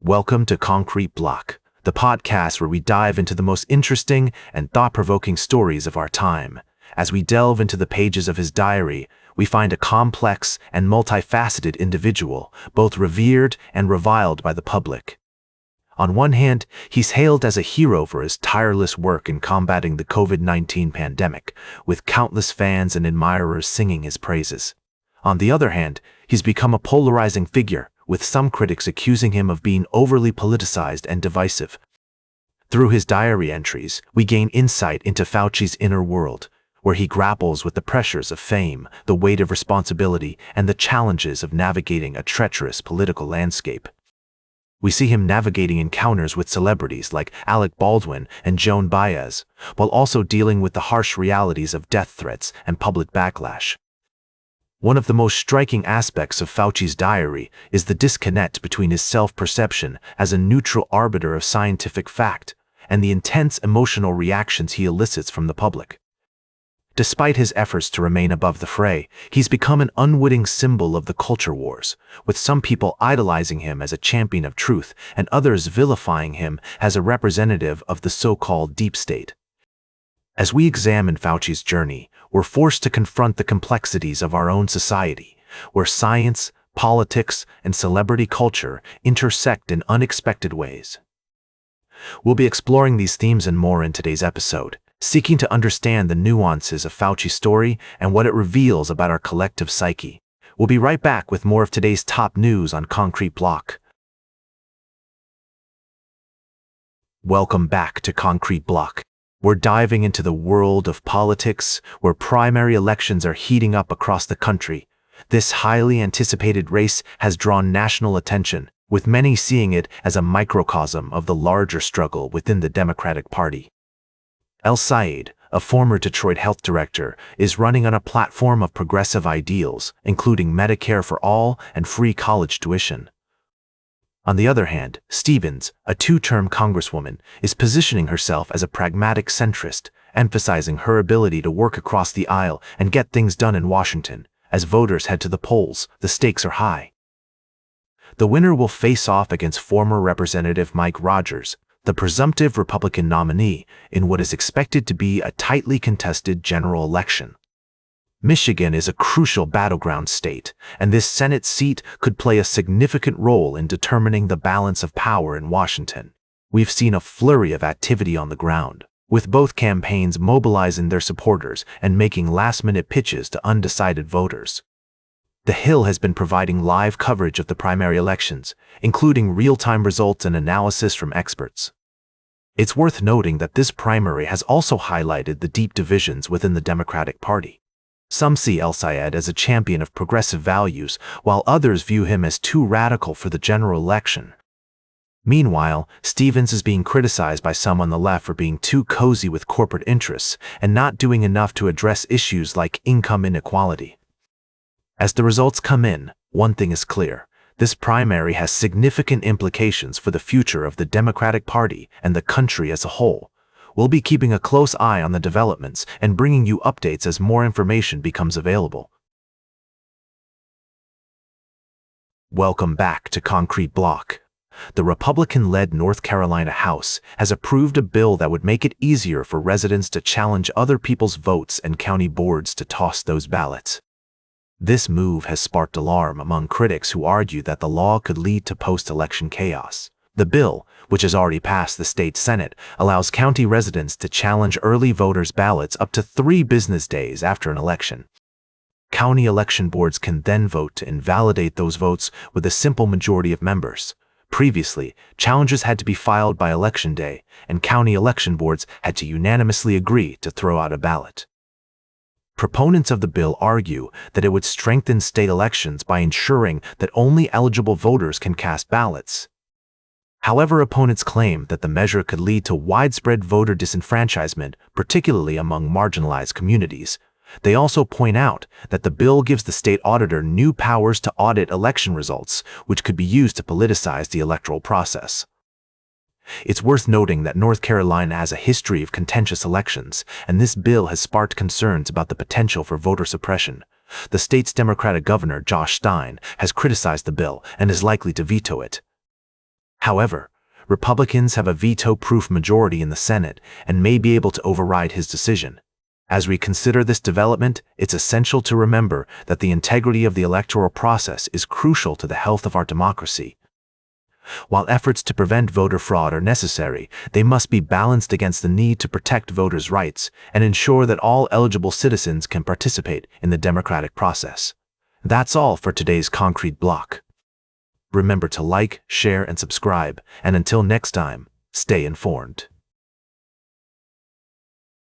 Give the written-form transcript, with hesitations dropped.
Welcome to Concrete Block, the podcast where we dive into the most interesting and thought-provoking stories of our time. As we delve into the pages of his diary, we find a complex and multifaceted individual, both revered and reviled by the public. On one hand, he's hailed as a hero for his tireless work in combating the COVID-19 pandemic, with countless fans and admirers singing his praises. On the other hand, he's become a polarizing figure, with some critics accusing him of being overly politicized and divisive. Through his diary entries, we gain insight into Fauci's inner world, where he grapples with the pressures of fame, the weight of responsibility, and the challenges of navigating a treacherous political landscape. We see him navigating encounters with celebrities like Alec Baldwin and Joan Baez, while also dealing with the harsh realities of death threats and public backlash. One of the most striking aspects of Fauci's diary is the disconnect between his self-perception as a neutral arbiter of scientific fact and the intense emotional reactions he elicits from the public. Despite his efforts to remain above the fray, he's become an unwitting symbol of the culture wars, with some people idolizing him as a champion of truth and others vilifying him as a representative of the so-called deep state. As we examine Fauci's journey, we're forced to confront the complexities of our own society, where science, politics, and celebrity culture intersect in unexpected ways. We'll be exploring these themes and more in today's episode, seeking to understand the nuances of Fauci's story and what it reveals about our collective psyche. We'll be right back with more of today's top news on Concrete Block. Welcome back to Concrete Block. We're diving into the world of politics, where primary elections are heating up across the country. This highly anticipated race has drawn national attention, with many seeing it as a microcosm of the larger struggle within the Democratic Party. El Sayed, a former Detroit health director, is running on a platform of progressive ideals, including Medicare for all and free college tuition. On the other hand, Stevens, a two-term congresswoman, is positioning herself as a pragmatic centrist, emphasizing her ability to work across the aisle and get things done in Washington. As voters head to the polls, the stakes are high. The winner will face off against former Representative Mike Rogers, the presumptive Republican nominee, in what is expected to be a tightly contested general election. Michigan is a crucial battleground state, and this Senate seat could play a significant role in determining the balance of power in Washington. We've seen a flurry of activity on the ground, with both campaigns mobilizing their supporters and making last-minute pitches to undecided voters. The Hill has been providing live coverage of the primary elections, including real-time results and analysis from experts. It's worth noting that this primary has also highlighted the deep divisions within the Democratic Party. Some see El Sayed as a champion of progressive values, while others view him as too radical for the general election. Meanwhile, Stevens is being criticized by some on the left for being too cozy with corporate interests and not doing enough to address issues like income inequality. As the results come in, one thing is clear: this primary has significant implications for the future of the Democratic Party and the country as a whole. We'll be keeping a close eye on the developments and bringing you updates as more information becomes available. Welcome back to Concrete Block. The Republican-led North Carolina House has approved a bill that would make it easier for residents to challenge other people's votes and county boards to toss those ballots. This move has sparked alarm among critics who argue that the law could lead to post-election chaos. The bill, which has already passed the state Senate, allows county residents to challenge early voters' ballots up to 3 business days after an election. County election boards can then vote to invalidate those votes with a simple majority of members. Previously, challenges had to be filed by Election Day, and county election boards had to unanimously agree to throw out a ballot. Proponents of the bill argue that it would strengthen state elections by ensuring that only eligible voters can cast ballots. However, opponents claim that the measure could lead to widespread voter disenfranchisement, particularly among marginalized communities. They also point out that the bill gives the state auditor new powers to audit election results, which could be used to politicize the electoral process. It's worth noting that North Carolina has a history of contentious elections, and this bill has sparked concerns about the potential for voter suppression. The state's Democratic governor, Josh Stein, has criticized the bill and is likely to veto it. However, Republicans have a veto-proof majority in the Senate and may be able to override his decision. As we consider this development, it's essential to remember that the integrity of the electoral process is crucial to the health of our democracy. While efforts to prevent voter fraud are necessary, they must be balanced against the need to protect voters' rights and ensure that all eligible citizens can participate in the democratic process. That's all for today's Concrete Block. Remember to like, share, and subscribe, and until next time, stay informed.